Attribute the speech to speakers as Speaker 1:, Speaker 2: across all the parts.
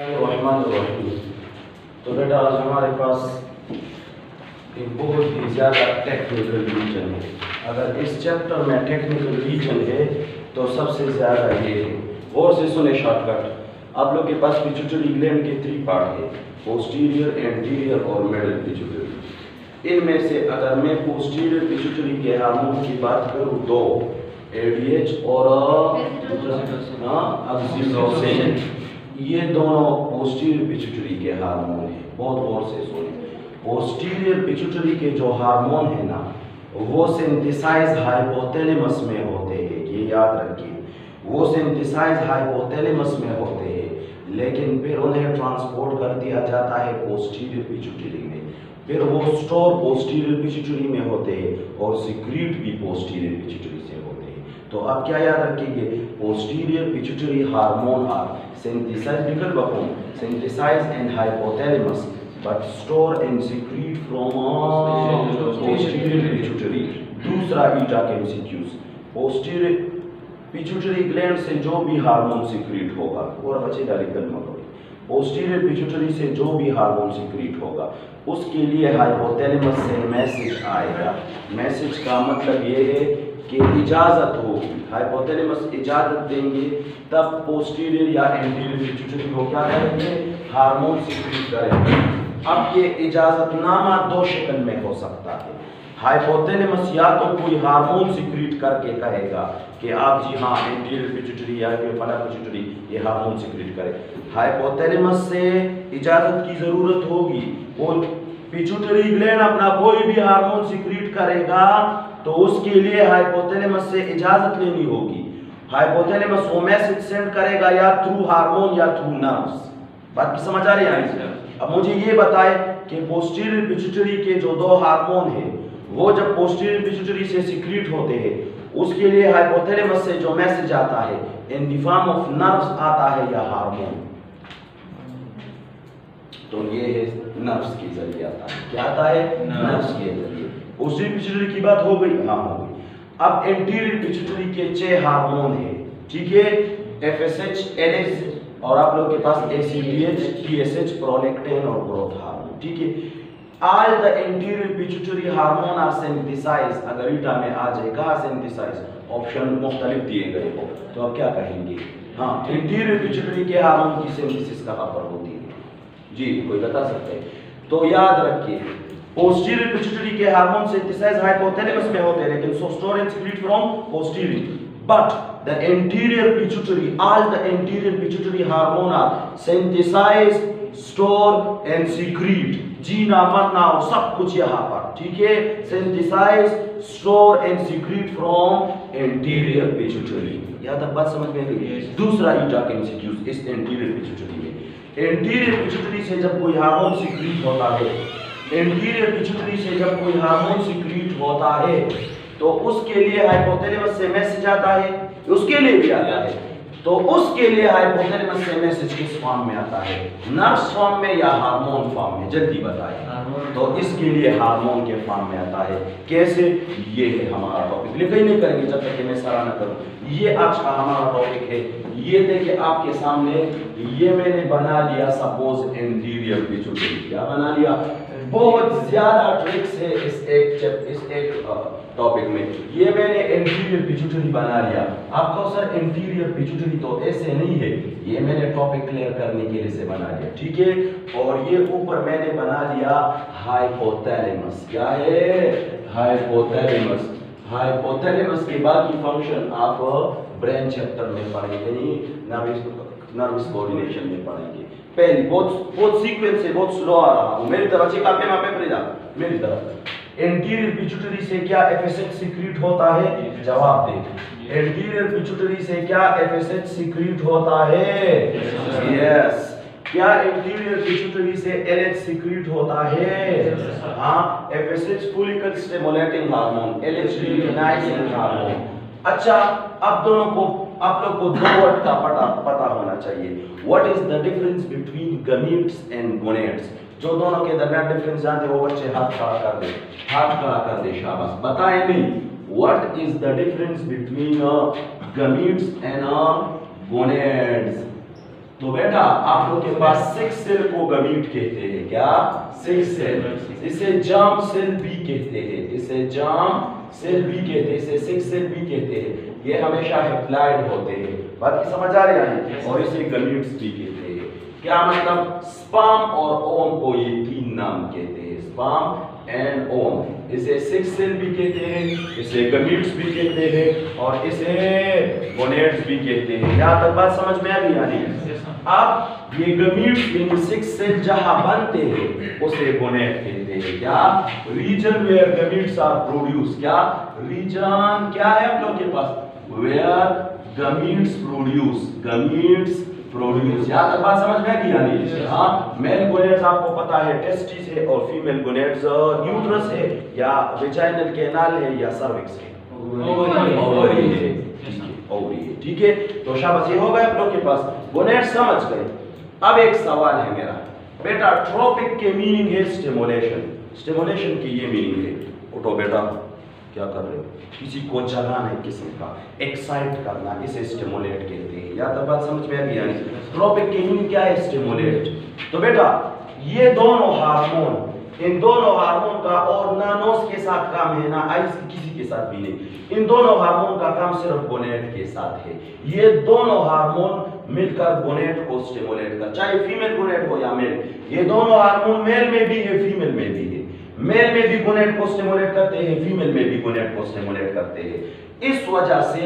Speaker 1: रहमान। तो बेटा आज हमारे पास एक बहुत ही ज़्यादा टेक्निकल रीजन है। अगर इस चैप्टर में टेक्निकल रीजन है तो सबसे ज़्यादा ये है। और से सुने शॉर्टकट, आप लोग के पास पिट्यूटरी ग्लैंड के 3 पार्ट है, पोस्टीरियर, एंटीरियर और मिडल पिट्यूटरी। इनमें से अगर मैं पोस्टीरियर पिट्यूटरी के हार्मोन की बात करूँ तो एडीएच और ऑक्सीटोसिन, ये दोनों पोस्टीरियर पिट्यूटरी के हार्मोन हैं। बहुत गौर से सुने, पोस्टीरियर पिट्यूटरी के जो हार्मोन है ना, वो सिंथेसाइज हाइपोथैलेमस में होते हैं, ये याद रखिए। वो सिंथेसाइज हाइपोथैलेमस में होते हैं, लेकिन फिर उन्हें ट्रांसपोर्ट कर दिया जाता है पोस्टीरियर पिट्यूटरी में। फिर वो स्टोर पोस्टीरियर पिट्यूटरी में होते हैं और सिक्रीट भी पोस्टीरियर पिट्यूटरी से होते हैं। तो आप क्या याद रखेंगे, posterior pituitary hormone are synthesized nickel vacuum, synthesized in hypothalamus but store and secrete from posterior pituitary। दूसरा ईटा के MCQs, पोस्टीरियर पिट्यूटरी ग्लैंड से जो भी हार्मोन सिक्रीट होगा, और बचेगा निकल मकोई, पोस्टीरियर पिट्यूटरी से जो भी हार्मोन सिक्रीट होगा उसके लिए हाइपोथैलेमस से मैसेज आएगा। मैसेज का मतलब ये है कि इजाज़त होगी, हाइपोथैलेमस इजाज़त देंगे तब पोस्टीरियर या एंटीरियर पिट्यूटरी को क्या करेंगे, हार्मोन सिक्रीट करेंगे। अब ये इजाज़तनामा 2 शक्ल में हो सकता है। हाइपोथैलेमस या तो कोई हार्मोन सिक्रीट करके कहेगा कि आप जी हाँ एंटीरियर पिट्यूटरी या फला पिट्यूटरी ये हार्मोन सिक्रीट करे। हाइपोथैलेमस से इजाज़त की ज़रूरत होगी, वो पिट्यूटरी ग्लैंड अपना कोई भी हार्मोन सिक्रीट करेगा तो उसके लिए हाइपोथैलेमस से इजाजत लेनी होगी। हाइपोथैलेमस वो मैसेज सेंड करेगा या थ्रू हार्मोन या थ्रू नर्व्स। बात की समझ आ रही है? अब मुझे ये बताए कि पोस्टीरियर पिट्यूटरी के जो 2 हार्मोन है वो जब पोस्टीरियर पिट्यूटरी से सिक्रीट होते हैं उसके लिए हाइपोथैलेमस से जो मैसेज आता है in the form of nerves आता है या हार्मोन, तो ये है नर्व्स के जरिए आता है। क्या आता है? नर्व्स के जरिए। पोस्टीरियर पिट्यूटरी की बात हो गई, हाँ हो गई। अब एंटीरियर पिट्यूटरी के 6 हार्मोन है, ठीक है, एफएसएच, एलएच और आप लोग के पास एसीटीएच, टीएसएच, प्रोलैक्टिन और ग्रोथ हार्मोन, ठीक है। All the anterior pituitary hormone are synthesize, अगर ईटा में आ जाए कहाँ सिंथेसाइज, ऑप्शन मुख्तलिफ दिए गए हो तो आप क्या कहेंगे, हाँ एंटीरियर पिट्यूटरी के हार्मोन की सिंथेसिस कहाँ पर होती है जी, कोई बता सकते हैं? तो याद रखिए पोस्टीरियर पिट्यूटरी के हार्मोन सिंथेसाइज हाइपोथैलेमस में होते हैं, लेकिन so store and secrete from posterior. But the anterior pituitary, all the anterior pituitary hormone are synthesise, store and secrete, जीना मरना और सब कुछ यहाँ पर, ठीक है, synthesise, store and secrete from anterior pituitary. यहाँ तक बात समझ में गई? दूसरा ईटा के MCQs इस एंटीरियर पिट्यूटरी में, एंटीरियर पिट्यूटरी से जब कोई हार्मोन सिक्रीट होता है, एंटीरियर पिट्यूटरी से जब कोई हार्मोन सिक्रीट होता है तो उसके लिए हाइपोथैलेमस से मैसेज आता है, उसके लिए भी आता है, तो उसके लिए हाइपोथैलेमस से मैसेज किस फॉर्म में आता है, नर्व्स फॉर्म में या हार्मोन फॉर्म में, जल्दी बताएं। तो इसके लिए हार्मोन के फॉर्म में आता है। कैसे? ये है हमारा टॉपिक, लिखा नहीं करेंगे जब तक कि मैं सारा ना करूं। ये आज का हमारा टॉपिक है। ये देखिए आपके सामने, ये मैंने बना लिया सपोज एंटीरियर पिट्यूटरी। क्या बना लिया? बहुत ज्यादा ट्रिक्स है इस एक टॉपिक में। ये मैंने एंटीरियर पिट्यूटरी बना लिया। आप कहो सर एंटीरियर पिट्यूटरी तो ऐसे नहीं है, ये मैंने टॉपिक क्लियर करने के लिए से बना लिया, ठीक है। और ये ऊपर मैंने बना लिया हाइपोथैलेमस। क्या है? हाइपोथैलेमस। हाइपोथैलेमस के बाकी फंक्शन आप ब्रेन चैप्टर में पढ़ेंगे, नर्वस कोऑर्डिनेशन में पढ़ेंगे। पहली बहुत सीक्वेंस है, बहुत स्लो आ रहा हूं, मेरी तरफ से कापे मापे पढ़ जा मेरी तरफ। एंटीरियर पिट्यूटरी से क्या एफएसएच सिक्रीट होता है? जवाब दे। एंटीरियर पिट्यूटरी से क्या एफएसएच सिक्रीट होता है? यस। क्या एंटीरियर पिट्यूटरी से एलएच सिक्रीट होता है? हाँ, FSH follicle stimulating hormone, LH luteinizing hormone. अच्छा, अब दोनों को आप लोग को 2 वर्ड का पता होना चाहिए। What is the difference between gametes and gonads? जो दोनों के दरमियान डिफरेंस जानते हो बच्चे हाथ खड़ा कर दे, हाथ खड़ा कर दे, शाबाश। बताएं नहीं, what is the difference between gametes and gonads? तो बेटा आप लोग के पास 6 सेल को गमीट कहते हैं। क्या? 6 सेल। इसे जर्म सेल भी कहते हैं, इसे जर्म सेल भी कहते हैं, इसे 6 सेल भी कहते हैं। ये हमेशा हैप्लॉइड होते हैं। बात की समझ आ रही है? और इसे गमीट्स भी कहते हैं। क्या मतलब? स्पर्म और ओवम को ये 3 नाम कहते हैं, स्पर्म एंड ओवम। इसे 6 सेल भी कहते हैं, इसे गमीट्स भी कहते हैं और इसे गोनेड्स भी कहते हैं। यहाँ तक बात समझ में आ गई? यानी अब ये गमीट्स यानी 6 सेल जहां बनते हैं उसे गोनेड कहते हैं। क्या? Region where gametes are produce. क्या? रीजन क्या है आप लोग के पास? Where gametes produce, gametes produce. यहाँ तक बात समझ में आ गई? यानी हाँ, मेल गोनेड्स आपको पता है टेस्टिस है और फीमेल गोनेड्स यूट्रस है या वेजाइनल कैनाल है या सर्विक्स है, ओवरी है, ओवरी है। ठीक है, तो शाबाश, ये हो गया आप लोग के पास। गोनेड समझ गए। अब एक सवाल है मेरा बेटा, ट्रोपिक के मीनिंग है स्टिमुलेशन। स्टिमुलेशन की ये मीनिंग है, उठो बेटा, क्या कर रहे हो? किसी को जगाना है, किसी का एक्साइट करना, इसे स्टिमुलेट कहते हैं। या तो बात समझ में आ गई? यानी ट्रोपिक की मीनिंग क्या है? स्टिमुलेट। तो बेटा ये दोनों हार्मोन, इन दोनों हार्मोन का और ना नोज के साथ काम है ना आइस किसी के साथ भी नहीं। इन दोनों हार्मोन का काम सिर्फ गोनेड के साथ है। ये दोनों हार्मोन मिलकर गोनेड को स्टिमुलेट कर, चाहे फीमेल गोनेड हो या मेल। ये दोनों हार्मोन मेल में भी है, फीमेल में भी है। मेल में भी गोनेड को स्टिमुलेट करते हैं, फीमेल में भी गोनेड को स्टिमुलेट करते हैं। इस वजह से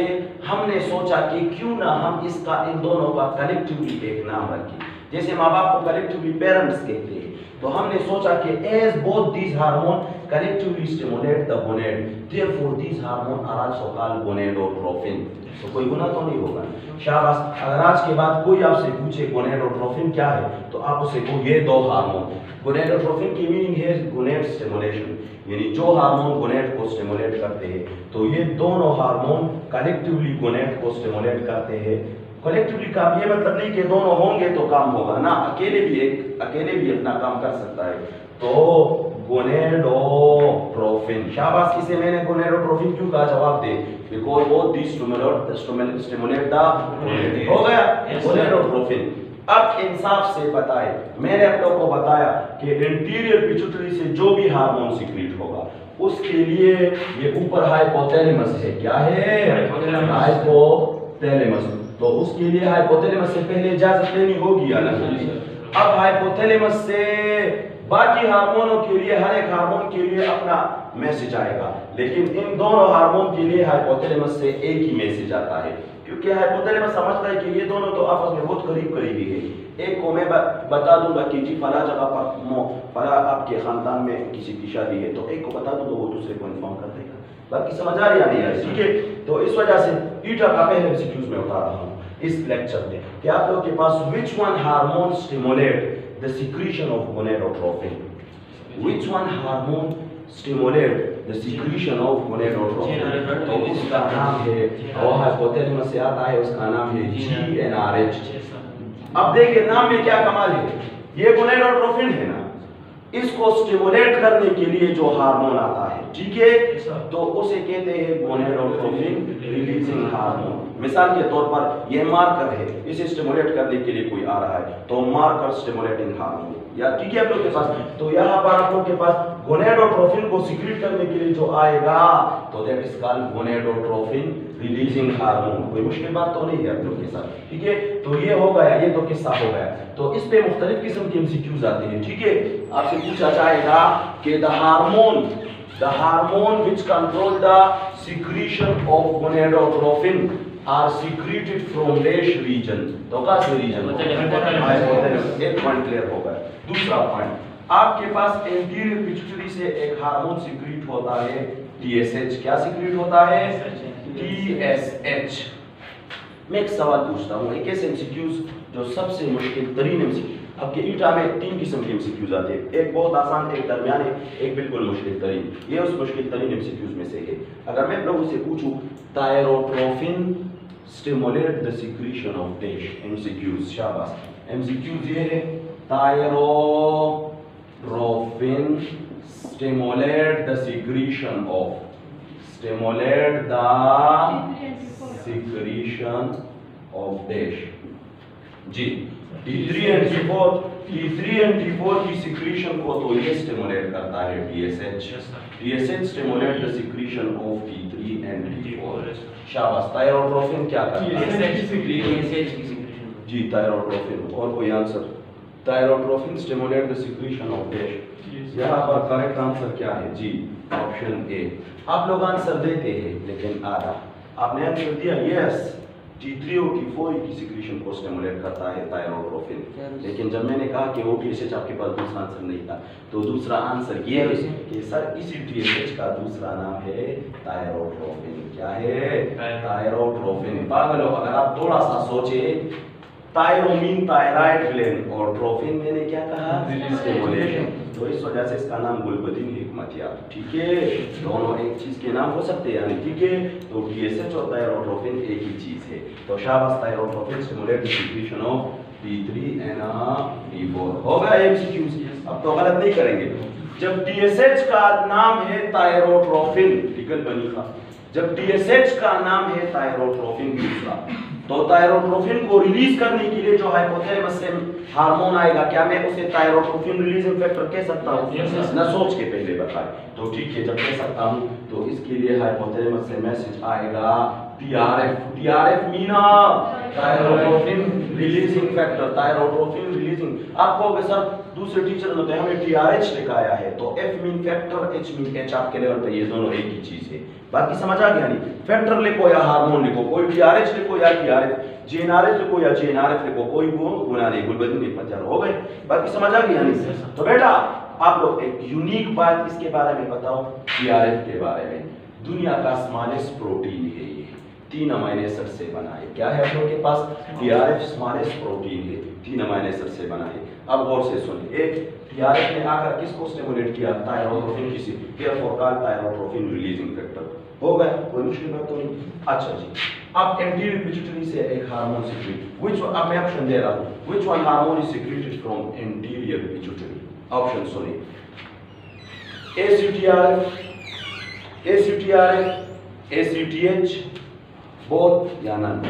Speaker 1: हमने सोचा कि क्यों ना हम इसका, इन दोनों का कलेक्टिवली एक नाम रखें। जैसे माँ बाप को कलेक्टिवली पेरेंट्स कहते हैं, तो हमने सोचा कि as both these hormone collectively stimulate the gonad, therefore these hormone are also called gonadotrophin. तो कोई गुना तो नहीं होगा। शाबाश। अगर आज के बाद कोई आपसे पूछे गोनेडोट्रोफिन क्या है, तो आप उसे कहो ये दो हार्मोन। गोनेडोट्रोफिन की मीनिंग है गोनेड स्टिमुलेशन, यानी जो हार्मोन गोनेड को स्टिमुलेट करते हैं। तो ये दोनों हार्मोन कलेक्टिवली गोनेड को स्टिमुलेट करते हैं। कलेक्टिवली काम ये मतलब नहीं कि दोनों होंगे तो काम होगा ना, अकेले भी अपना काम कर सकता है। तो गोनेडोट्रोफिन, शाबाश। इसे मैंने गोनेडोट्रोफिन क्यों कहा? जवाब दे। Because both these stimulate the gonad. हो गया गोनेडोट्रोफिन। अब इंसाफ से बताए, मैंने आप लोगों को बताया कि एंटीरियर पिट्यूटरी से जो भी हार्मोन सीक्रेट होगा उसके लिए ये ऊपर हाइपोथैलेमस है। क्या है? हाइपोथैलेमस। तो उसके लिए हाइपोथैलेमस से पहले इजाजत लेनी होगी या नहीं? अब हाइपोथैलेमस से बाकी हार्मोनों के लिए, हर एक हार्मोन के लिए अपना मैसेज आएगा, लेकिन इन दोनों हार्मोन के लिए हाइपोथैलेमस से एक ही मैसेज आता है, क्योंकि हाइपोथैलेमस समझता है कि ये दोनों तो आपस में बहुत करीबी है। एक को मैं बता दूंगा कि जी फला जगह पर फला आपके खानदान में किसी की शादी है, तो एक को बता दूं तो वो दूसरे को इन्फॉर्म कर देगा। बाकी समझ आ रही है यार? ठीक है, तो इस वजह से ईटा का पहले एमसीक्यूज में उठा रहा हूं इस लेक्चर में कि आप लोगों के पास which one hormone stimulate the secretion of gonadotrophin, which one hormone stimulate the secretion of gonadotrophin. तो उसका नाम है, वो हाइपोथैलेमस से आता है, उसका नाम है GnRH। अब देखिए नाम में क्या कमाल है, ये गोनेडोट्रोफिन है ना, इसको स्टिमुलेट करने के लिए जो हार्मोन आता है, ठीक है, तो उसे कहते हैं गोनेडोट्रोफिन रिलीजिंग हार्मोन। मिसाल के तौर पर यह मार्कर है, इसे स्टिमुलेट करने के लिए कोई आ रहा है तो मार्कर स्टिमुलेटिंग हार्मोन, या ठीक है आप लोग के पास। तो यहाँ पर आप लोग के पास गोनेडोट्रोफिन को सीक्रेट करने के लिए जो आएगा तो that is called gonadotrophin releasing hormone. कोई मुश्किल बात तो नहीं है आप लोग के साथ, ठीक है। तो ये हो गया, ये तो किस्सा हो गया। तो इस पे मुख्तलिफ किस्म के एमसीक्यूज आते हैं, ठीक है। आपसे पूछा जाएगा कि the hormone which control the secretion of gonadotrophin are secreted from dash region. तो कौन से रीजन? एक पॉइंट क्लियर हो गया। दूसरा पॉइंट, आपके पास एंटीरियर पिट्यूटरी से एक हार्मोन सीक्रेट होता है TSH। क्या सीक्रेट होता है? TSH। मैं एक सवाल पूछता हूँ, एक ऐसे एमसीक्यूज जो सबसे मुश्किल तरीन एमसीक्यू, आपके ईटा में 3 किस्म के एमसीक्यूज आते हैं, एक बहुत आसान, एक दरमियाने, एक बिल्कुल मुश्किल तरीन। ये उस मुश्किल तरीन एमसीक्यूज में से है। अगर मैं लोगों से पूछूं thyrotrophin stimulate the secretion of dash, MCQs, शाबाश। एमसीक्यूज ये है, thyrotrophin stimulate the secretion of, stimulate the secretion of dash. जी, T3 and T4 की सिक्रीशन को तो ये स्टिमुलेट करता है TSH stimulate the secretion of T3 and T4। शाबाश। थायरोट्रोफिन क्या करता है? जी थायरोट्रोफिन। और कोई answer? Thyrotrophin stimulate the secretion of dash. यहाँ पर करेक्ट आंसर क्या है? जी ऑप्शन ए। आप लोग आंसर देते हैं लेकिन आधा। आपने आंसर दिया यस, T3 और T4 की सिक्रीशन को स्टिमुलेट करता है थायरोट्रोफिन, लेकिन जब मैंने कहा कि वो TSH आपके पास दूसरा आंसर नहीं था, तो दूसरा आंसर ये है कि सर इसी TSH का दूसरा नाम है थायरोट्रोफिन। क्या है? थायरोट्रोफिन। पागल हो अगर आप थोड़ा सा सोचे। थायरोमीन थायराइड ग्लैंड और ट्रोफिन मैंने क्या कहा? स्टिमुलेशन। तो इस वजह से इसका नाम गुलबदीन हिकमतियार। ठीक है, दोनों एक चीज के नाम हो सकते हैं यानी। ठीक है, तो TSH और थायरोट्रोफिन एक ही चीज है। तो शाबाश। Thyrotrophin stimulate the secretion of T3 and T4। होगा MCQs। अब तो गलत नहीं करेंगे। जब TSH का नाम है थायरोट्रोफिन, टिकल बनी का, जब TSH का नाम है थायरोट्रोफिन दूसरा, तो थायरोट्रोफिन को रिलीज करने के लिए जो हाइपोथैलेमस से हार्मोन आएगा, क्या मैं उसे थायरोट्रोफिन रिलीजिंग फैक्टर कह सकता हूं? ना सोच के पहले बताए। तो ठीक है, जब कह सकता हूं तो इसके लिए हाइपोथैलेमस से मैसेज आएगा TRF Meena thyrotrophin releasing factor. Thyrotrophin releasing. आप कहोगे सर दूसरे टीचर ने तो हमें TRH लिखाया है, तो F mean factor, H mean H आपके लेवल पे ये दोनों एक ही चीज है। बाकी समझ आ गया नहीं? फैक्टर लिखो या हार्मोन लिखो, कोई TRH लिखो या TRF, GnRH लिखो या GnRF लिखो, कोई गुना नहीं, गुलबदीन हिकमतियार। हो गए? बाकी समझ आ गया नहीं? तो बेटा आप लोग एक यूनिक बात इसके बारे में बताओ, TRF के बारे में। दुनिया का स्मॉलेस्ट प्रोटीन है ये, 3 अमीनो एसिड से बना है। क्या है आप लोग के पास? TRF स्मॉलेस्ट प्रोटीन है, 3 अमीनो एसिड से बना है। अब गौर से सुनिए, TRF ने आकर किसको स्टिमुलेट किया? थायरोट्रोफिन की therefore called thyrotrophin releasing factor. हो गया? कोई मुश्किल बात तो नहीं। अच्छा जी, अब एंटीरियर पिट्यूटरी से एक हार्मोन सीक्रेट, व्हिच अब मैं ऑप्शन दे रहा हूं, which one hormone is secreted from anterior pituitary? Option सुनिए, ACTH, both या none?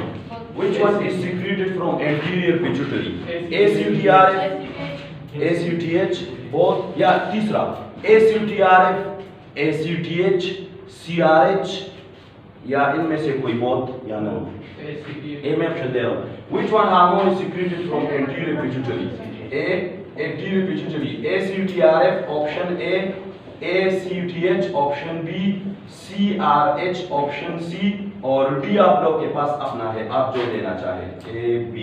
Speaker 1: Which one is secreted from anterior pituitary? ACTH, both या तीसरा ACTH, CRH या इनमें से कोई both या none? ए में ऑप्शन दे रहा हूं। Which one hormone is secreted from anterior pituitary? A, anterior pituitary, ACTRF option A, ACTH option B, CRH option C और D आप लोग के पास अपना है, आप जो देना चाहे, A, B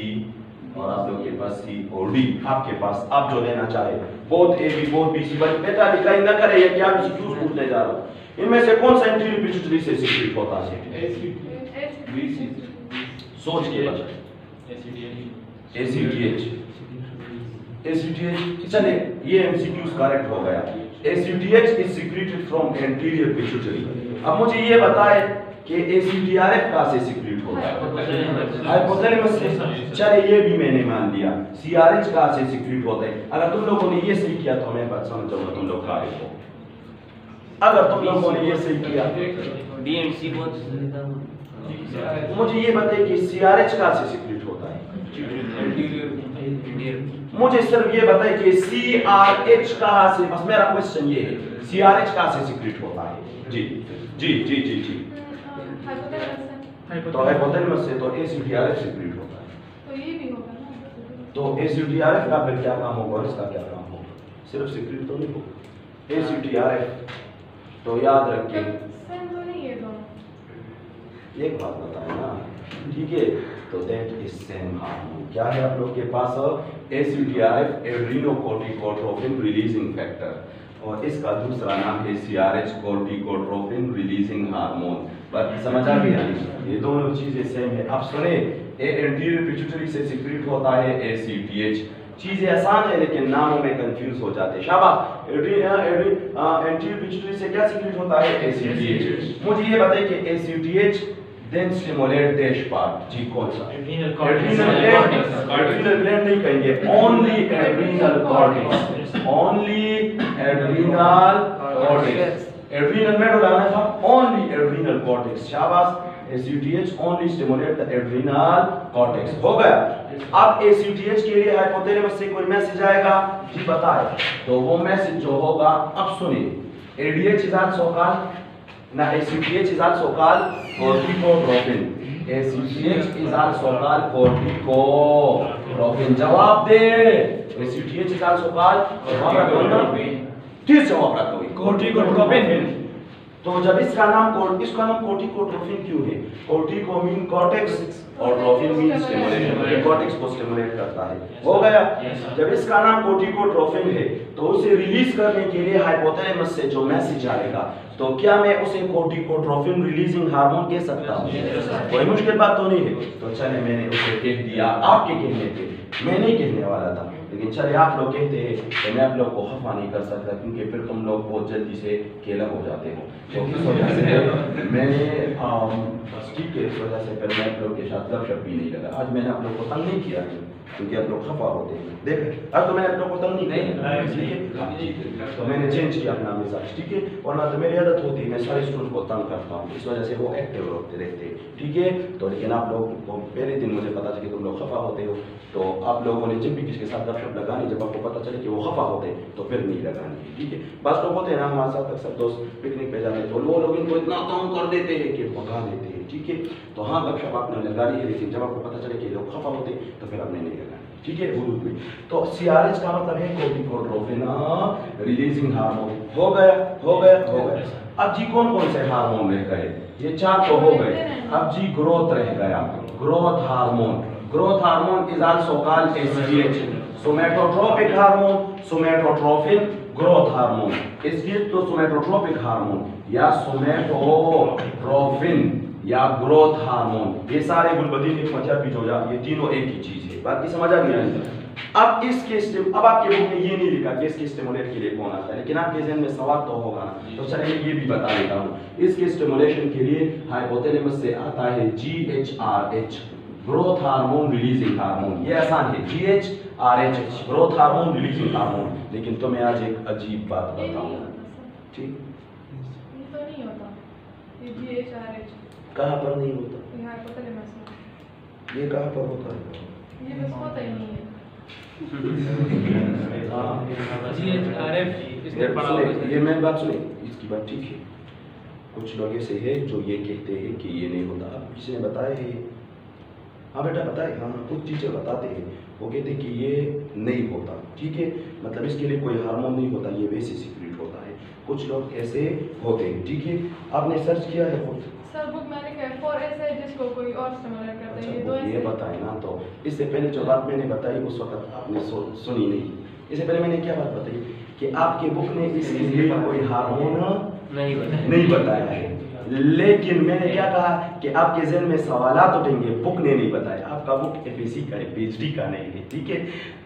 Speaker 1: और आप लोग के पास C और D आपके पास, आप जो देना चाहे, both A, B, both B, C। बेटा लिखाई ना करे, ये क्या MCQs पूछने जा रहा हूं। इनमें से कौन सा एंटीरियर पिट्यूटरी से सीक्रेट होता है? सोच के बता। ACTH चले, ये MCQs करेक्ट हो गया। ACTH is secreted from anterior pituitary। अब मुझे ये बताए कि ACTRF कहाँ से सीक्रेट होता है? हाइपोथैलेमस से। चले ये भी मैंने मान लिया। CRH कहाँ से सीक्रेट होता है? अगर तुम लोगों ने ये सही किया तो मैं बात समझ जाऊंगा तुम लोग काबिल हो। अगर तुम लोगों ने ये सही किया,
Speaker 2: DMC
Speaker 1: मुझे ये बताइए कि CRH कहाँ से सीक्रेट होता है? मुझे सिर्फ ये बताइए कि CRH कहाँ से, बस मेरा क्वेश्चन ये है, CRH कहाँ से सीक्रेट होता है? जी जी जी जी जी। तो हाइपोथैलेमस से, तो ACTRF सीक्रेट होता है।
Speaker 3: तो ये भी होगा ना?
Speaker 1: तो ACTRF का फिर क्या काम होगा और इसका क्या काम होगा? सिर्फ सीक्रेट तो नहीं होगा। ACTRF तो याद रखिए,
Speaker 3: सेम तो नहीं है दोनों।
Speaker 1: एक बात बताए ना, ठीक है? तो दैट इज सेम हार्मोन। क्या है आप लोग के पास? ACTRF एड्रीनोकोर्टिकोट्रोपिन रिलीजिंग फैक्टर, और इसका दूसरा नाम है CRH कोर्टिकोट्रोपिन रिलीजिंग हार्मोन। बाकी समझ आ गया? ये दोनों चीजें सेम है। आप सुने, एंटीरियर पिट्यूटरी से सीक्रेट होता है ACTH। चीजें आसान है लेकिन नामों में कंफ्यूज हो जाते हैं। शाबाश। एंटीरियर पिट्यूटरी से क्या सीक्रेट होता है? ACTH। मुझे ये बताइए कि ACTH then stimulate dash part। जी कौन सा?
Speaker 2: Adrenal
Speaker 1: gland नहीं कहेंगे, only adrenal cortex, only adrenal cortex। adrenal में डलाना था, only adrenal cortex। शाबाश। ACTH only stimulate the adrenal cortex। हो गया। अब ACTH के लिए हाइपोथैलेमस से कोई मैसेज आएगा जी बताए, तो वो मैसेज जो होगा अब सुनिए। ADH is also called ना ACTH is also called corticotropin। ACTH is also called corticotropin। जवाब दे। ACTH is also called किस जवाब रखा हुई
Speaker 2: corticotropin।
Speaker 1: तो जब इसका नाम कोर्टिकोट्रोफिन क्यों है? कोर्टिको मीन कॉर्टेक्स और ट्रोफिन मीन स्टिमुलेशन, ये कॉर्टेक्स को स्टिमुलेट करता है। हो गया। जब इसका नाम कोर्टिकोट्रोफिन है तो उसे रिलीज करने के लिए हाइपोथैलेमस से जो मैसेज आएगा, तो क्या मैं उसे कोर्टिकोट्रोफिन रिलीजिंग हार्मोन कह सकता हूँ? कोई मुश्किल बात तो नहीं है। तो चले मैंने उसे कह दिया, आपके कहने पे मैं नहीं कहने वाला था, लेकिन चले आप लोग कहते हैं तो मैं आप लोग को खफा नहीं कर सकता, क्योंकि फिर तुम लोग बहुत जल्दी से केला हो जाते हो। तो इस वजह से मैंने ठीक है, इस वजह से फिर मैं आप लोग के साथ गपशप भी नहीं लगा। आज मैंने आप लोग को तंग नहीं किया है, क्योंकि आप लोग खफा होते हैं। देख आज तो मैंने आप लोग को तंग नहीं किया, ठीक है, तो मैंने चेंज किया अपना मिजाज, ठीक है। वरना तो मेरी आदत होती है, मैं सारे स्टूडेंट को तंग करता हूँ, इस वजह से वो एक्टिव होते रहते हैं, ठीक है। तो लेकिन आप लोग को पहले दिन मुझे पता चला कि तुम लोग खफा होते हो, तो आप लोगों ने जब भी किसी के साथ गपशप लगानी, जब आपको पता चले कि वो खफा होते हैं तो फिर नहीं लगानी, ठीक है। बस लोग होते हैं ना हमारे साथ अक्सर दोस्त पिकनिक पे जाते, तो वो लोग इनको इतना तंग कर देते हैं कि भगा देते हैं, ठीक है। तो हाँ गपशप आपने लगा ली है, लेकिन जब आपको पता चले कि लोग खफा होते तो फिर आपने नहीं लगानी, ठीक है। हुदूद में तो CRH का मतलब है कोर्टिकोट्रोफिन रिलीजिंग हार्मोन। हो गया, हो गया, हो गया। अब जी कौन कौन से हार्मोन रह गए? ये 4 तो हो गए। अब जी ग्रोथ रह गया, growth hormone. Growth hormone is also called SGH, somatotropic hormone, somatotrophin, growth hormone. SGH तो सोमैटोट्रोपिक हार्मोन या सोमैटोट्रोफिन या ग्रोथ हार्मोन, ये सारे गुलबदीन एक पंजाबी जोजा, ये तीनों एक ही चीज है। बात की समझ आ गई? अब इसके अब आपके बुक में ये नहीं लिखा कि इसके स्टिमुलेट के लिए कौन आता है, लेकिन आपके जहन में सवाल तो होगा ना, तो चलिए ये भी बता देता हूँ। इसके स्टिमुलेशन के लिए हाइपोथैलेमस से आता है GHRH, growth hormone releasing hormone. ये आसान है, GHRH growth hormone releasing hormone. लेकिन तो मैं आज एक अजीब बात बताऊंगा, ठीक?
Speaker 3: ये तो नहीं होता, ये GHRH
Speaker 1: कहाँ पर नहीं होता?
Speaker 3: ये हाइपोथैलेमस में।
Speaker 1: ये कहाँ पर होता है?
Speaker 3: ये बस होता ही नहीं है।
Speaker 1: ये मैं बात सुने, इसकी बात ठीक है। कुछ लोग ऐसे हैं जो ये कहते हैं कि ये नहीं होता। अब किसी ने बताया है, हाँ बेटा बताए, हाँ कुछ चीज़ें बताते हैं, वो कहते हैं कि ये नहीं होता, ठीक है। मतलब इसके लिए कोई हार्मोन नहीं होता, ये वैसे सीक्रेट होता है। कुछ लोग ऐसे होते हैं, ठीक है। आपने सर्च किया है खुद?
Speaker 3: सर बुक मैंने कहा 4S है जिसको कोई और स्टिमुलेट करता है, ये 2S
Speaker 1: ये बताए ना। तो इससे पहले जो बात मैंने बताई उस वक्त आपने सुनी नहीं। इससे पहले मैंने क्या बात बताई कि आपके बुक ने इसके लिए कोई हार्मोन नहीं बताया है, लेकिन मैंने क्या कहा कि आपके जहन में सवालात उठेंगे, बुक ने नहीं बताया। आपका बुक FAC का है, PhD का नहीं है, ठीक है।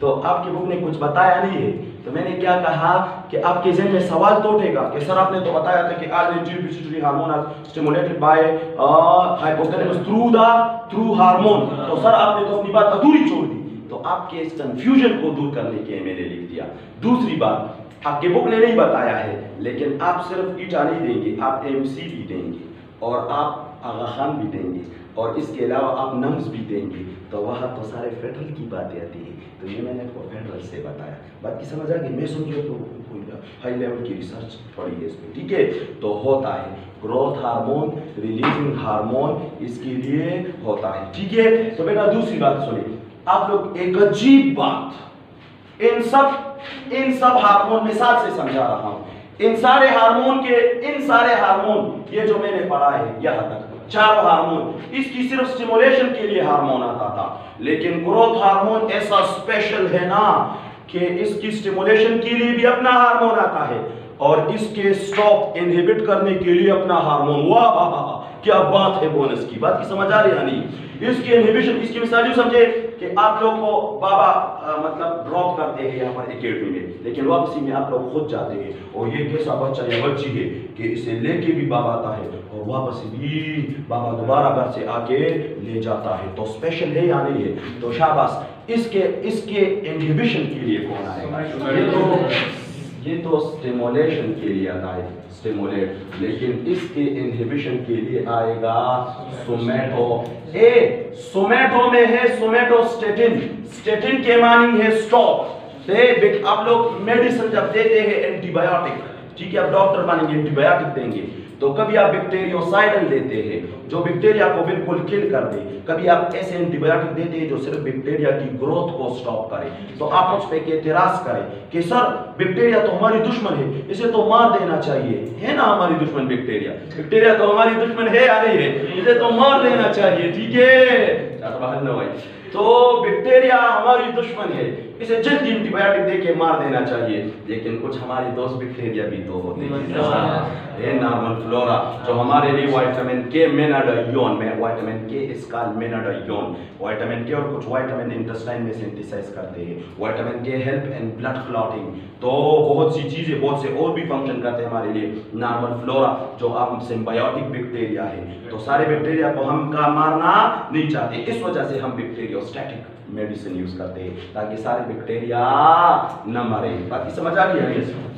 Speaker 1: तो आपकी बुक ने कुछ बताया नहीं है, तो मैंने क्या कहा कि आपके जहन में सवाल तो उठेगा कि सर आपने तो बताया था कि all anterior pituitary hormone are stimulated by hypothalamus through hormone, तो सर आपने तो अपनी बात अधूरी छोड़ दी। तो आपके इस कंफ्यूजन को दूर करने के लिए मैंने लिख दिया। दूसरी बात, आपके बुक ने नहीं बताया है, लेकिन आप सिर्फ ईटा नहीं देंगे, आप MC भी देंगे और आप आगा खान भी देंगे और इसके अलावा आप नम्स भी देंगे, तो वहाँ तो सारे फेडरल की बातें आती है। तो ये मैंने आपको फेडरल से बताया। बात की समझ आ गई? मैं समझो तो हाई लेवल की रिसर्च पड़ी है इसमें, ठीक है। तो होता है ग्रोथ हार्मोन रिलीजिंग हार्मोन, इसके लिए होता है, ठीक है। तो बेटा दूसरी बात सुनिए, आप लोग एक अजीब बात इन सब हार्मोन मिसाल से समझा रहा हूं। इन सारे हार्मोन ये जो मैंने पढ़ा है यहाँ तक 4 हार्मोन, इसकी सिर्फ स्टिमुलेशन के लिए हार्मोन आता था, लेकिन ग्रोथ हार्मोन ऐसा स्पेशल है ना कि इसकी स्टिमुलेशन के लिए भी अपना हार्मोन आता है और इसके स्टॉप इनहिबिट करने के लिए अपना हार्मोन। वाह क्या बात है, बोनस की बात की समझ आ रही है? नहीं इसकी इनहिबिशन, इसकी मिसाल यूं समझे कि आप लोग को बाबा मतलब ड्रॉप करते हैं यहाँ पर एकेडमी में, लेकिन वापसी में आप लोग खुद जाते हैं और ये कैसा बच्चा या बच्ची है कि इसे लेके भी बाबा आता है और वापस भी बाबा दोबारा घर से आके ले जाता है। तो स्पेशल है या नहीं है? तो शाबाश, इसके इनहिबिशन के लिए कौन आएगा? ये तो स्टिमुलेशन के लिए आता है, स्टिमुलेट, लेकिन इसके इनहिबिशन के लिए आएगा सोमैटो। सोमैटो में है सोमैटोस्टेटिन, स्टेटिन के मानी है स्टॉप। आप लोग मेडिसिन जब देते हैं एंटीबायोटिक, ठीक है, आप डॉक्टर बनेंगे एंटीबायोटिक देंगे, तो कभी आप बैक्टीरियोसाइडल देते हैं जो बैक्टीरिया को बिल्कुल किल कर दे, कभी आप ऐसे एंटीबायोटिक देते हैं जो सिर्फ बैक्टीरिया की ग्रोथ को स्टॉप करे। तो आप मुझ पे एतराज करें कि सर बैक्टीरिया तो हमारी दुश्मन है, इसे तो मार देना चाहिए, है ना हमारी दुश्मन बैक्टीरिया, बैक्टीरिया तो हमारी दुश्मन है या नहीं है, इसे तो मार देना चाहिए, ठीक है। तो बैक्टीरिया हमारी दुश्मन है, इसे जल्दी एंटीबायोटिक देके मार देना चाहिए, लेकिन कुछ हमारे दोस्त बैक्टीरिया भी तो होते हैं, नॉर्मल फ्लोरा, जो हमारे लिए विटामिन के मेनाडायोन में, विटामिन के इसका मेनाडायोन, विटामिन के और कुछ विटामिन इंटेस्टाइन में सिंथेसाइज करते हैं। विटामिन के हेल्प इन ब्लड क्लॉटिंग, तो बहुत सी चीजें, बहुत से और भी फंक्शन करते हैं हमारे लिए। नॉर्मल फ्लोरा जो हम सिम्बायोटिक बैक्टीरिया है, तो सारे बैक्टीरिया को हम का मारना नहीं चाहते, इस वजह से हम बैक्टीरियोस्टैटिक मेडिसिन यूज करते हैं ताकि सारे बैक्टीरिया न मरे। बाकी समझ आ गया?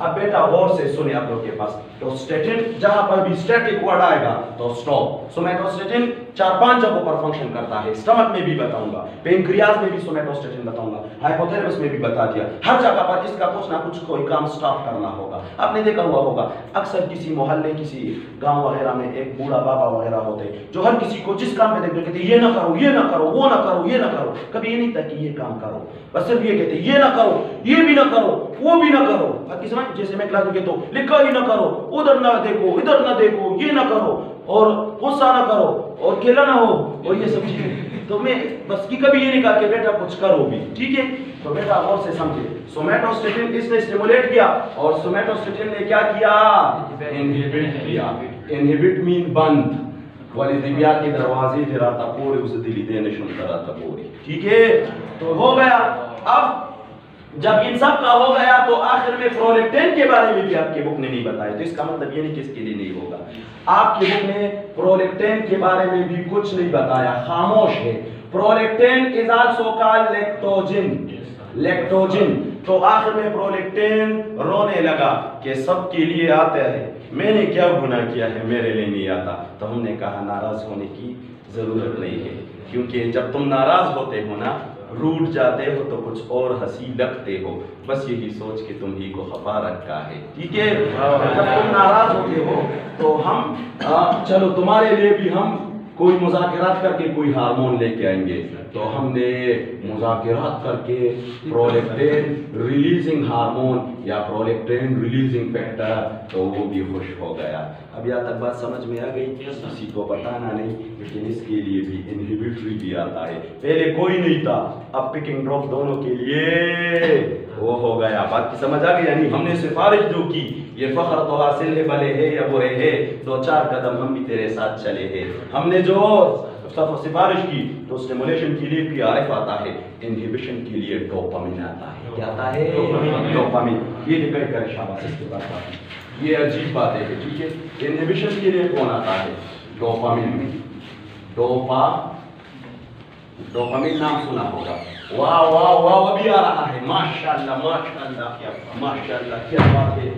Speaker 1: अब बेटा गौर से सुने आप लोग के पास, तो स्टेटिन जहां पर भी स्टैटिक वर्ड आएगा तो स्टॉप। सोमैटोस्टेटिन 4-5 जगहों पर फंक्शन करता है, स्टमक में भी बताऊंगा, पेनक्रियाज में भी सोमैटोस्टेटिन बताऊंगा, हाइपोथैलेमस में भी बता दिया, हर जगह पर इसका कुछ ना कुछ कोई काम स्टॉप करना होगा। आपने देखा हुआ होगा अक्सर किसी मोहल्ले, किसी गांव वगैरह में एक बूढ़ा बाबा वगैरह होते जो हर किसी को जिस काम पे देखते कहते ये ना करो, ये ना करो, वो ना करो, ये ना करो, कभी ये नहीं था कि ये काम करो, बस सिर्फ ये कहते ये ना करो, ये भी ना करो, वो भी ना करो। बाकी समझ, जैसे मैं क्लास में कहता हूँ लिखा ही ना करो, उधर ना देखो, इधर ना देखो, ये ना करो, और गुस्सा ना करो, और खेला ना हो, और ये सब चीजें। तो मैं बस की कभी ये नहीं कहा कि बेटा कुछ करो भी, ठीक है। तो बेटा और से समझे, सोमैटोस्टेटिन इसने स्टिमुलेट किया, और सोमैटोस्टेटिन ने क्या किया? इनहिबिट किया। इनहिबिट मीन बंद, वाले दिव्या के दरवाजे जरा तपोरे उसे दिली देने शुरू करा तपोरे, ठीक है। तो हो गया। अब जब इन सब का हो गया तो आखिर में प्रोलेक्टिन के बारे में भी आपकी बुक ने नहीं बताया, तो इसका मतलब ये नहीं कि इसके लिए नहीं होगा। आपकी बुक ने प्रोलेक्टिन के बारे में भी कुछ नहीं बताया, खामोश है। Prolactin is also called lactogen, lactogen. तो आखिर में प्रोलेक्टिन रोने लगा कि सबके लिए आता है, मैंने क्या गुनाह किया है मेरे लिए नहीं आता। तो हमने कहा नाराज होने की जरूरत नहीं है, क्योंकि जब तुम नाराज होते हो ना, रूठ जाते हो तो कुछ और हंसी लगते हो, बस यही सोच के तुम ही को खफा रखा है, ठीक है। जब तुम नाराज होते हो तो हम चलो तुम्हारे लिए भी हम कोई मुज़ाकरात करके कोई हार्मोन लेके आएंगे। तो हमने मुज़ाकरात करके प्रोलेक्टिन रिलीजिंग हार्मोन या प्रोलेक्टिन रिलीजिंग फैक्टर, तो वो भी खुश हो गया। अब यहाँ तक बात समझ में आ गई? किसी को बताना नहीं, लेकिन इसके लिए भी इनहिबिटरी भी आता है। पहले कोई नहीं था, अब पिकिंग ड्रॉप दोनों के लिए वो हो गया। बात की समझ आ गई? यानी हमने सिफारिश जो की, ये फख्र तो हासिल है, भले है या बुरे है, 2-4 कदम हम भी तेरे साथ चले हैं। हमने जो सिफारिश की तो स्टिमुलेशन के लिए पीआरएफ आता है, इनहिबिशन के लिए डोपामिन आता है। क्या आता है? डोपामिन। ये निकल कर शाबाश, इसके बाद आता है। ये अजीब बात है, ठीक है। इनहिबिशन के लिए कौन आता है? डोपामिन। डोपामिन नाम सुना होगा। वाह वाह वाह, अभी आ रहा है, माशाल्लाह माशाल्लाह, क्या माशाल्लाह, क्या बात है।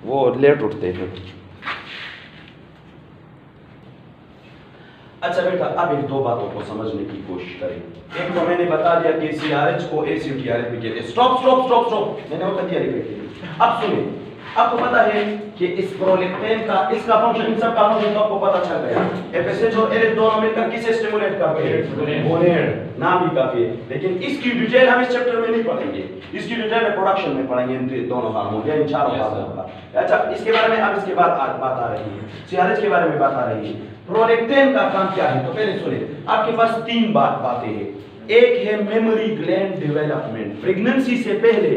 Speaker 1: वो लेट उठते हैं। अच्छा बेटा, अब इन दो बातों को समझने की कोशिश करें। एक तो मैंने बता दिया कि सीआरएच को एसीटीआरएच भी कहते हैं। स्टॉप स्टॉप स्टॉप स्टॉप, मैंने वो बता दिया, रिपीट। अब सुनिए, आपको पता है कि इस प्रोलेक्टिन का, इसका फंक्शन, इन सब का फंक्शन तो आपको पता चल गया। एफएसएच और एलएच दोनों मिलकर किसे स्टिमुलेट करते हैं? गोनेड। नाम ही काफी है, लेकिन इसकी डिटेल हम इस चैप्टर में नहीं पढ़ेंगे, इसकी डिटेल में प्रोडक्शन में पढ़ेंगे, इन दोनों हार्मोन या इन चारों हार्मोन का। अच्छा, इसके बारे में अब इसके बाद बात आ रही है, सीआरएच के बारे में बात आ रही है। प्रोलेक्टिन का काम क्या है? तो पहले सुनिए, आपके पास 3 बातें हैं। एक है मेमोरी ग्लैंड डेवलपमेंट। प्रेगनेंसी से पहले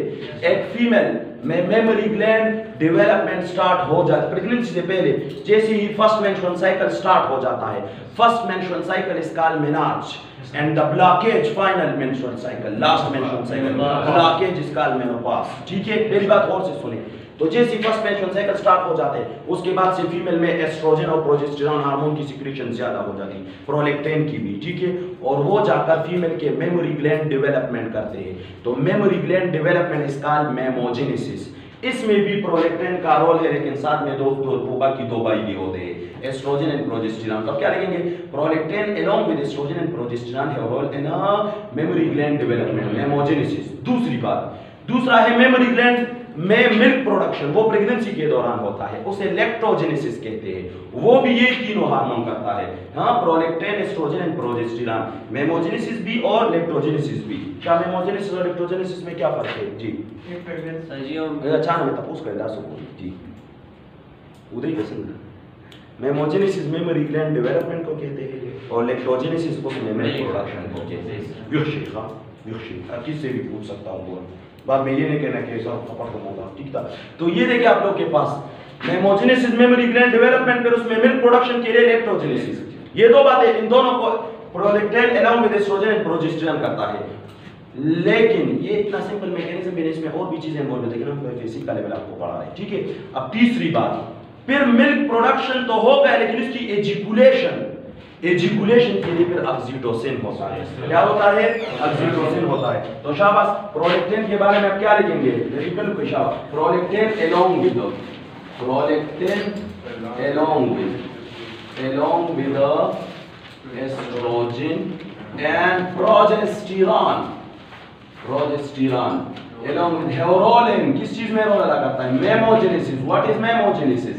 Speaker 1: एक फीमेल में मेमोरी ग्लैंड डेवलपमेंट स्टार्ट हो जाता है। प्रेगनेंसी से पहले जैसे ही फर्स्ट मेंस्ट्रुअल साइकिल स्टार्ट हो जाता है, first menstrual cycle is called menarche and the blockage final menstrual cycle, last menstrual cycle, blockage is called menopause, ठीक है। मेरी बात और से सुने, तो जैसे फर्स्ट मेंस्ट्रुअल साइकिल स्टार्ट हो जाते हैं उसके बाद से फीमेल में एस्ट्रोजन और प्रोजेस्टेरॉन हार्मोन की सिक्रीशन ज्यादा हो जाती है, प्रोलैक्टिन की भी, ठीक है। और वो जाकर फीमेल के मेमोरी ग्लैंड डेवलपमेंट करते हैं। तो mammary gland development is called mammogenesis. इसमें भी प्रोलैक्टिन का रोल है, लेकिन साथ में बाकी दो भाई होते हैं, एस्ट्रोजन एंड प्रोजेस्टेरॉन। तो क्या लिखेंगे? Prolactin along with estrogen and progesterone have a role in a memory gland development, memogenesis। दूसरा है मेमोरी ग्लैंड में मिल्क प्रोडक्शन, वो प्रेगनेंसी के दौरान होता है, उसे लैक्टोजेनेसिस कहते हैं। वो भी ये तीनों हार्मोन करता है, हाँ, प्रोलैक्टिन, एस्ट्रोजन एंड प्रोजेस्टेरॉन। मेमोजेनेसिस भी और लैक्टोजेनेसिस भी। क्या मेमोजेनेसिस और लैक्टोजेनेसिस में क्या फर्क है जी? अच्छा हमें तपूस कर दासो जी उदय कसम। मेमोजेनेसिस मेमोरी ग्लैंड डेवलपमेंट को कहते हैं और लैक्टोजेनेसिस को मिल्क प्रोडक्शन को कहते हैं। विक्षिका किससे भी पूछ सकता हूँ, बाद में ये नहीं कहना कि सब खपड़ कम होगा, ठीक था। तो ये देखिए आप लोग के पास मेमोजेनेसिस मेमोरी ग्लैंड डेवलपमेंट, फिर उसमें मिल्क प्रोडक्शन के लिए लैक्टोजेनेसिस। ये दो बातें, इन दोनों को prolactin along with estrogen and progesterone करता है। लेकिन ये इतना सिंपल मैकेनिज्म भी, इसमें और भी चीजें इन्वॉल्व होती है, लेकिन हम बेसिक का लेवल आपको पढ़ा रहे हैं, ठीक है। अब तीसरी बात, फिर मिल्क प्रोडक्शन तो हो गया, लेकिन इसकी एजिकुलेशन के लिए फिर ऑक्सीटोसिन होता है। क्या होता है? ऑक्सीटोसिन होता है। तो शाबाश, प्रोलैक्टिन के बारे में आप क्या लिखेंगे? Prolactin along with the estrogen and progesterone along with heroin, किस चीज में रोल अदा करता है? Mammogenesis. What is mammogenesis?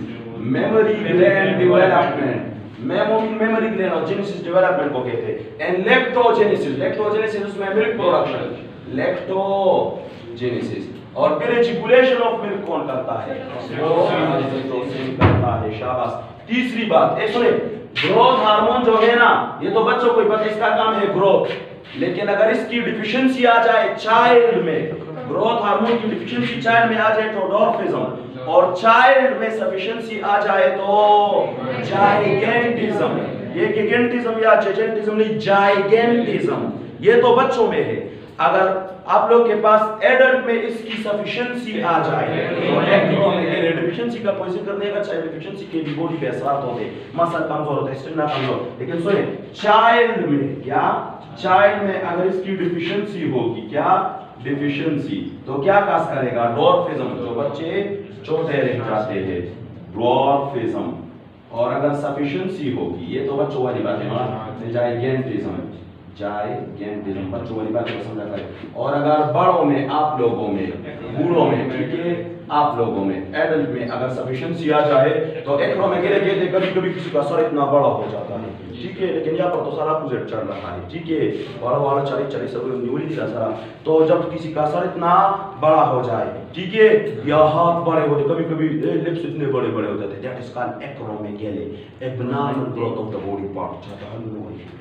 Speaker 1: Mammary gland development. Mammary gland और जेनेसिस डेवलपमेंट को कहते हैं। एंड लैक्टोजेनेसिस उसमें मिल्क प्रोडक्शन, लैक्टोजेनेसिस। और फिर एजिकुलेशन ऑफ मिल्क कौन करता है? वो ऑक्सीटोसिन करता है। शाबाश। तीसरी बात, एक सुने, ग्रोथ हार्मोन जो है ना, ये तो बच्चों को ही पता है, इसका काम है ग्रोथ। लेकिन अगर इसकी डिफिशियंसी आ जाए चाइल्ड में, ग्रोथ हार्मोन की डिफिशियंसी चाइल्ड में आ जाए तो डॉर्फिज्म, और चाइल्ड में सफिशिएंसी आ जाए तो जाइगेंटिज्म। ये गिगेंटिज्म या जेजेंटिज्म नहीं, जाइगेंटिज्म। ये तो बच्चों में है। अगर आप लोग के पास एडल्ट में इसकी सफिशिएंसी आ जाए तो डिफिशिएंसी का कोई जिक्र नहीं, अगर चाइल्ड डिफिशिएंसी के भी बॉडी पे असरात होते, मसल कमजोर होता है, स्टेमिना कमजोर। लेकिन सुने, चाइल्ड में क्या, चाइल्ड में अगर इसकी डिफिशिएंसी होगी, क्या डिफिशिएंसी, तो क्या काज करेगा? डॉर्फिज्म, जो बच्चे छोटे रह जाते हैं, डॉर्फिज्म। और अगर सफिशिएंसी होगी, ये तो बच्चों वाली बात है, जाइगेंटिज्म बच्चों वाली बात को समझा करें। और अगर बड़ों में, आप लोगों में, बूढ़ों में, ठीक है, आप लोगों में, एडल्ट में अगर सफिशिएंसी आ जाए तो एक्रोमेगैली कभी किसी का सर इतना बड़ा हो जाता है, ठीक है। लेकिन यहाँ पर तो सारा अपोजिट चल रहा है, ठीक है, बड़ा चले सब न्यूली दिया सारा। तो जब किसी का सर इतना बड़ा हो जाए, ठीक है, या हाथ बड़े हो जाए, कभी लिप्स इतने बड़े हो जाते हैं, that is called acromegaly, abnormal growth of the body part,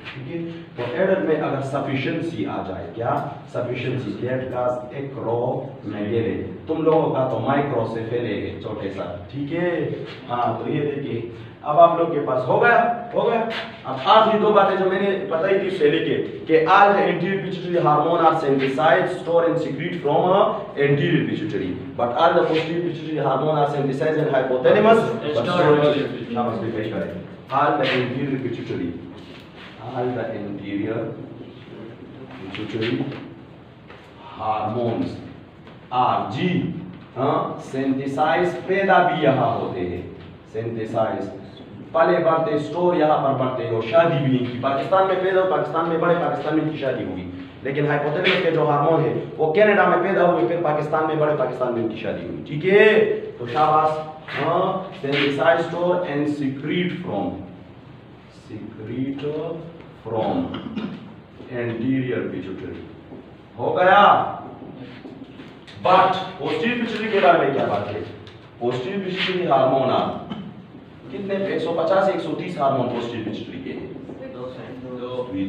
Speaker 1: ठीक है। तो एडल्ट में अगर सफिशिएंसी आ जाए, क्या सफिशिएंसी, दैट कॉज एक्रोमेगैली। तुम लोगों का तो माइक्रोसेफेली है, छोटे सा, ठीक है। हाँ, तो ये देखिए, अब आप लोग के पास हो गया। अब आखिरी दो बातें जो मैंने बताई थी पहले के all the anterior pituitary hormone are synthesized, stored and secreted from anterior pituitary, but all the posterior pituitary hormone are synthesized in hypothalamus but stored all the anterior pituitary hormones are synthesized, पैदा भी यहाँ होते हैं, synthesized, पले बढ़ते, store यहाँ पर बढ़ते हैं, और शादी भी इनकी पाकिस्तान में पैदा, पाकिस्तान में बड़े, पाकिस्तान में इनकी शादी हुई। लेकिन हाइपोथैलेमस के जो हार्मोन है वो कनाडा में पैदा हुए, फिर पाकिस्तान में बड़े, पाकिस्तान में इनकी शादी हुई, ठीक है। तो शाबाश। synthesize, store and secrete from anterior pituitary हो गया। बट पोस्टीरियर पिट्यूटरी के बारे में क्या बात है? पोस्टीरियर पिट्यूटरी हार्मोन कितने? 150 से 130 हार्मोन पोस्टीरियर पिट्यूटरी के हैं।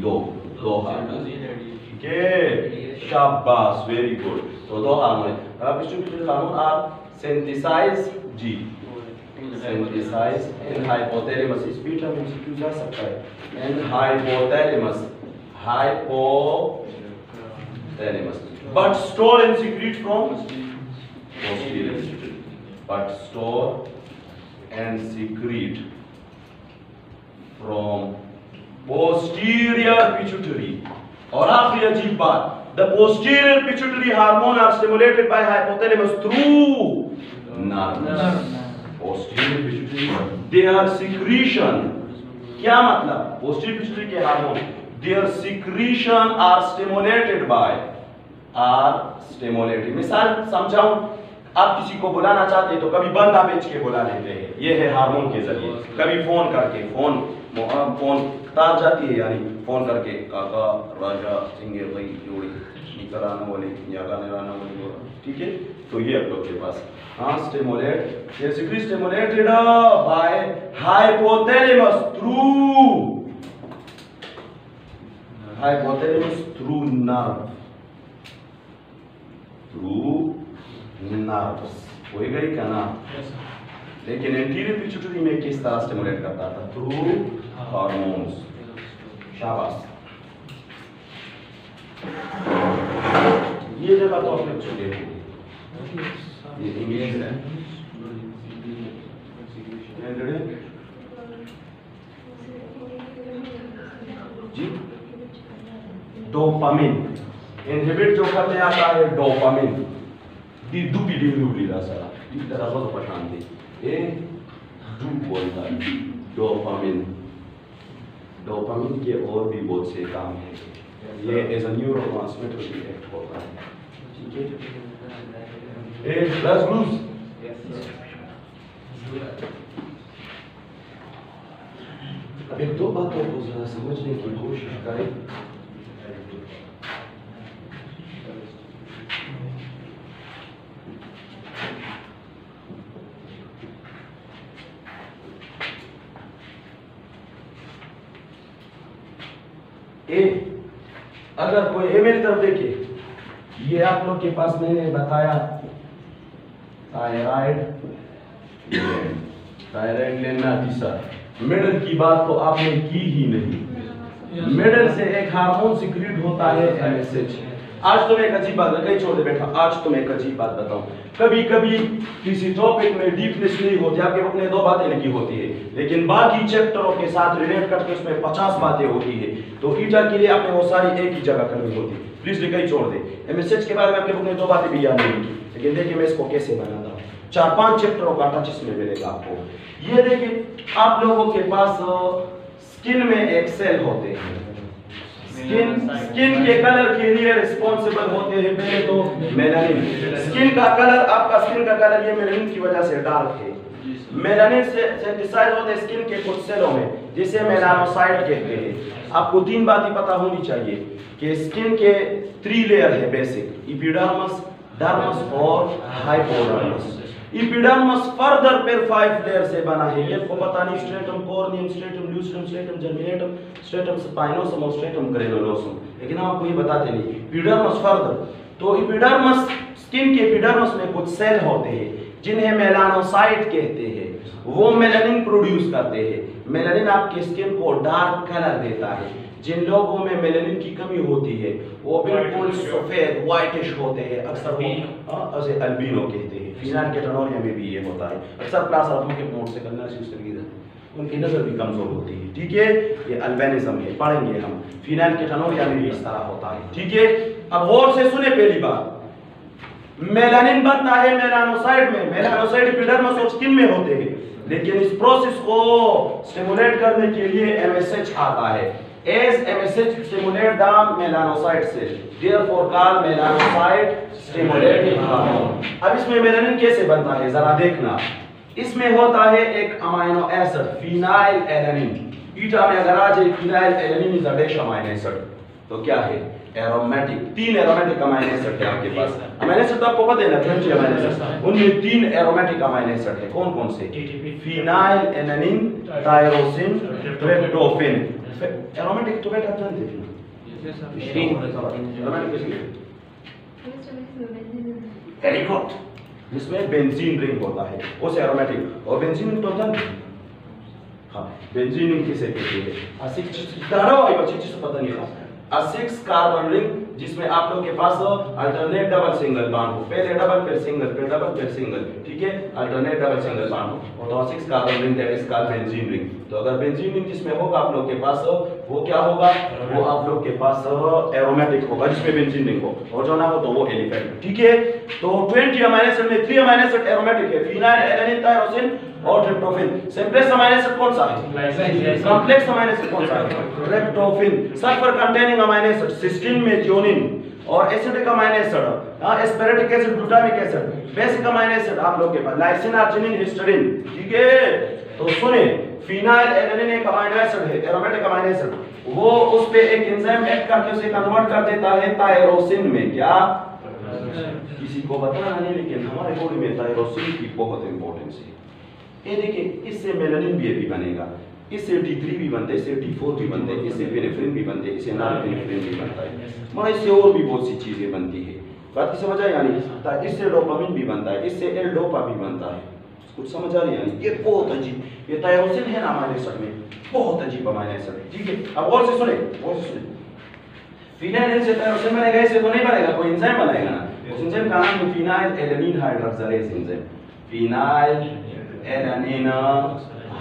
Speaker 1: दो हार्मोन, ठीक है, शाबाश, वेरी गुड। तो दो hormone posterior pituitary hormone are synthesized in hypothalamus. इस बीच में एमसीक्यू जा सकता है। In hypothalamus but store and secrete from posterior pituitary, but store and secrete from posterior pituitary. और आखिरी अजीब बात, the posterior pituitary hormone are stimulated by hypothalamus through nerves. Posterior pituitary, their secretion, क्या मतलब? Posterior pituitary के hormone, their secretion are stimulated by, मिसाल समझाऊं, आप किसी को बुलाना चाहते हैं तो कभी बंदा बेच के बुला लेते हैं, ये है हार्मोन के जरिए। कभी फोन करके, फोन तार जाती है, यानी फोन करके काका राजा सिंगे भाई जोड़ी निकल आना वाले या गाने आना वाले, ठीक है। तो ये आप लोग के पास stimulate, basically stimulated by hypothalamus through nerves, हो गई क्या ना? लेकिन एंटीरियर पिट्यूटरी में किस तरह स्टिमुलेट करता था? Through hormones. शाबाश। ये जगह तो आपने छूटे, ये इंग्लिश है जी। डोपामिन इनहिबिट जो करने आता है, डोपामिन दी दुपी डी रूली रासा इस तरह से पहचान दे ए डू बोलता है डोपामिन के और भी बहुत से काम हैं। ये एज अ न्यूरोट्रांसमीटर भी एक्ट होता है, ठीक है। ए प्लस ग्लूस अब दो बातों को जरा समझने की कोशिश करें। अगर कोई मेरी तरफ देखिए, ये आप लोग के पास मैंने बताया थायराइड लेना तीसरा। मेडल की बात तो आपने की ही नहीं। मेडल से एक हार्मोन सिक्रीट होता है एमएसएच। आज तुम एक अजीब बात, कहीं छोड़ दे बेटा, आज तुम एक अजीब बात बताऊं। कभी कभी किसी टॉपिक में डीपनेस नहीं होती, आपके अपने 2 बातें लिखी होती है, लेकिन बाकी चैप्टरों के साथ रिलेट करके उसमें 50 बातें होती है। तो ईटा के लिए आपने वो सारी एक ही जगह करनी होती है। प्लीज लिखाई छोड़ दे। एमएसएच के बारे में आपके अपने 2 बातें भी याद नहीं लिखी, लेकिन देखिए मैं इसको कैसे बनाता हूँ। 4-5 चैप्टरों का टच इसमें मिलेगा आपको। ये देखिए, आप लोगों के पास स्किन में एक सेल होते हैं। स्किन के कलर के लिए रिस्पॉन्सिबल होते हैं पहले तो मेलानिन। स्किन का कलर, आपका स्किन का कलर ये मेलानिन की वजह से डार्क है। मेलानिन से सिंथेसाइज होते हैं स्किन के कुछ सेलों में, जिसे मेलानोसाइट कहते हैं। आपको 3 बातें पता होनी चाहिए कि स्किन के 3 लेयर है बेसिक, एपिडर्मिस, डर्मिस और हाइपोडर्मिस। एपिडर्मिस फर्दर फिर 5 लेयर से बना है। ये आपको पता नहीं, stratum corneum, stratum lucidum, stratum germinativum, stratum spinosum और स्ट्रेटम ग्रेनुलोसम, लेकिन हम आपको ये बताते नहीं। एपिडर्मिस फर्दर, तो एपिडर्मिस, स्किन के एपिडर्मिस में कुछ सेल होते हैं जिन्हें मेलानोसाइट कहते हैं। वो मेलानिन प्रोड्यूस करते हैं। मेलानिन आपकी स्किन को डार्क कलर देता है। जिन लोगों में मेलानिन की कमी होती है वो बिल्कुल सफेद व्हाइटिश होते हैं, अक्सर उसे अल्बिनो कहते हैं। फिनाइलकेटोनुरिया में भी ये होता है। अक्सर क्लास आठवीं के मोड से करना उनकी नजर भी कमजोर होती है, ठीक है। ये अल्बिनिज्म है, पढ़ेंगे हम। फिनाइलकेटोनुरिया में भी इस तरह होता है, ठीक है। अब गौर से सुने पहली बात, मेलानिन बनता है मेलानोसाइट में। मेलानोसाइट एपिडर्मिस और स्किन में होते हैं, लेकिन इस प्रोसेस को स्टिमुलेट करने के लिए एमएसएच आता है। As MSH stimulate the melanocyte cell, therefore called melanocyte stimulating hormone। अब इसमें मेलानिन कैसे बनता है जरा देखना। इसमें होता है एक अमाइनो एसिड फिनाइल एलानिन। ईटा में अगर आ जाए phenyl alanine is a dash amino acid, तो क्या है? एरोमेटिक। 3 एरोमेटिक अमाइनो एसिड है आपके पास। अमाइनो एसिड तो आपको पता है ना, 20 अमाइनो एसिड, उनमें 3 एरोमेटिक अमाइनो एसिड है। कौन कौन से? Phenyl alanine, tyrosine, tryptophan. Aromatic तो बेटा जान देखना, वेरी गुड। जिसमें बेंजीन रिंग होता है उस एरोमेटिक, और बेंजीन तो जान, हाँ बेंजीन किसे कहते हैं? 6 तारा आई बच्चे जिस पता नहीं था a 6 कार्बन रिंग जिसमें आप लोग के पास अल्टरनेट डबल सिंगल बॉन्ड हो, पहले डबल फिर सिंगल फिर डबल फिर सिंगल, ठीक है, अल्टरनेट डबल सिंगल बॉन्ड हो, तो 6 carbon ring that is called benzene ring. तो अगर बेंजीन रिंग जिसमें होगा आप लोग के पास वो क्या होगा, वो आप लोग के पास एरोमेटिक होगा जिसमें बेंजीन रिंग हो, और जो ना हो तो वो एलिफेंट, ठीक है। तो 20 अमीनो एसिड में 3 अमीनो एसिड एरोमेटिक है, फिनाइल एलेनिन टायरोसिन और ट्रिप्टोफैन। सिंपलेस्ट अमीनो एसिड कौन सा है, कॉम्प्लेक्स अमीनो एसिड कौन सा है, tryptophan. Sulphur containing amino acid cysteine में थ्योनिन, और acidic amino acid aspartic acid glutamic acid, basic amino acid आप लोग के पास लाइसिन आर्जिनिन हिस्टीडीन, ठीक है। तो सुने, फिनाइल एलेनिन एक अमीनो एसिड है, एरोमेटिक अमीनो एसिड, वो उस पे एक एंजाइम एक्ट करके उसे कन्वर्ट कर देता है टायरोसिन में। क्या किसी को बताना नहीं, लेकिन हमारे बॉडी में टायरोसिन की बहुत इंपॉर्टेंस है। ये देखिए, इससे मेलानिन भी बनेगा, इससे T3 भी बनता है, इससे T4 भी बनता है, इससे पेनिफ्रिन भी बनता है, इससे नॉरपेनिफ्रिन भी बनता है, मतलब इससे और भी बहुत सी चीजें बनती है। बात की समझ आई, यानी इससे डोपामिन भी बनता है, इससे एल डोपा भी बनता है, कुछ समझ आ रही है। ये बहुत अजीब, ये टायरोसिन है ना अमीनो एसिड में, बहुत अजीब अमीनो एसिड है, ठीक है। अब और से सुने, और से सुने, फिनाइल से टायरोसिन बनेगा, इससे तो नहीं बनेगा, कोई एंजाइम बनाएगा ना, उस एंजाइम का नाम है phenyl alanine hydroxylase enzyme, phenyl alanine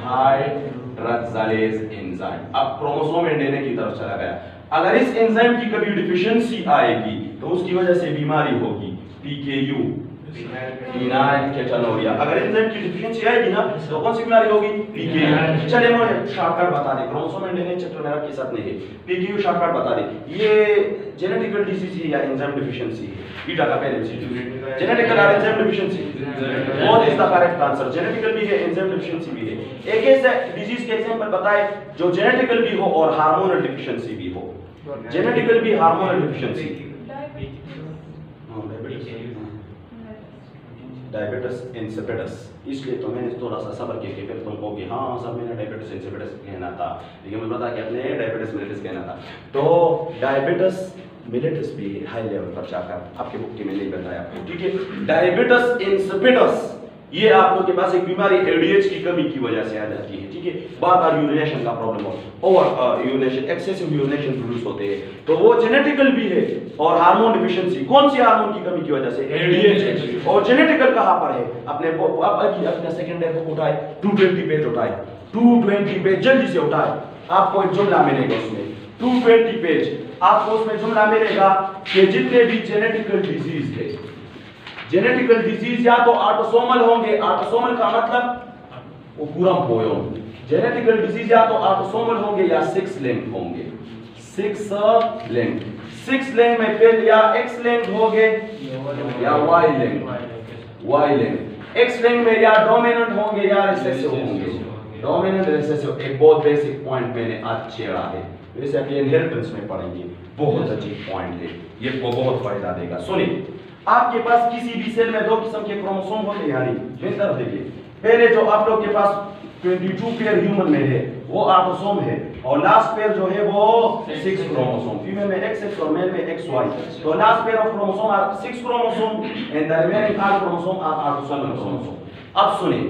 Speaker 1: hydroxylase enzyme. अब क्रोमोसोम एंटीना की तरफ चला गया। अगर इस एंजाइम की कभी डिफिशियंसी आएगी तो उसकी वजह से बीमारी होगी, पीकेयू, फिनाइल केटोनुरिया। अगर एंजाइम की डिफिशियंसी आएगी ना तो कौन सी बीमारी होगी, पीकेयू। चलिए मैं शॉर्टकट बता दे, क्रोमोसोम एंटीना चैप्टर मेरा के साथ नहीं है, पीकेयू शॉर्टकट बता दे। ये जेनेटिकल डिजीज है या एंजाइम डिफिशियंसी है, बीटा का पहले एमसीक्यू, जेनेटिकल और enzyme deficiency, what is the correct answer, genetical भी है एंजाइम डिफिशियंसी भी है। एक ऐसे डिजीज के एग्जांपल बताए जो जेनेटिकल भी हो और हार्मोनल डिफिशियंसी भी हो, जेनेटिकल भी हार्मोनल डिफिशियंसी, डायबिटिस इंसिपिडस। इसलिए तो मैंने थोड़ा सा सब्र किया, फिर तुम कहोगे हाँ सर मैंने डायबिटिस इंसिपिडस कहना था, लेकिन मुझे पता कि अपने डायबिटिस मिलेटस कहना था। तो डायबिटिस मिलेटस भी हाई लेवल पर जाकर आपके बुक के में नहीं बताया आपको, ठीक है। डायबिटिस इंसिपिडस ये आप लोग के पास एक बीमारी एडीएच की कमी की वजह से आ जाती है, ठीक है। बार बार यूरिनेशन का प्रॉब्लम हो, over urination, excessive urination produce होते हैं, तो वो जेनेटिकल भी है। और हार्मोन डिफिशियंसी, कौन सी हार्मोन की कमी की वजह से, एडीएच। और जेनेटिकल कहां पर है, अपने सेकेंडरी बुक उठाए, 220 पेज उठाए, 220 पेज जल्दी से उठाए, आपको एक जुमला मिलेगा उसमें, 220 पेज आपको उसमें जुमला मिलेगा कि जितने भी जेनेटिकल डिजीज है, जेनेटिकल डिजीज या तो ऑटोसोमल होंगे, ऑटोसोमल का मतलब वो पूरा बोयो, जेनेटिकल डिजीज या तो ऑटोसोमल होंगे या 6 लिंक होंगे, 6 लिंक, 6 लिंक में फिर या X लिंक होंगे या Y link, Y link, X link में या डोमिनेंट होंगे या रिसेसिव होंगे, डोमिनेंट रिसेसिव। एक बहुत बेसिक पॉइंट मैंने आज छेड़ा है, वैसे आप इनहेरिटेंस में पढ़ेंगे, बहुत अजीब पॉइंट है ये, को बहुत फायदा देगा। सुनिए, आपके पास किसी भी सेल में 2 किस्म के क्रोमोसोम होते हैं, यानी मेरी तरफ देखिए, पहले जो आप लोग के पास 22 पेयर ह्यूमन में है वो ऑटोसोम है, और लास्ट पेयर जो है वो 6 क्रोमोसोम, फीमेल में XX और मेल में XY। तो last pair of chromosome are 6 chromosome and the remaining 8 chromosome are autosomal chromosome. अब सुनिए,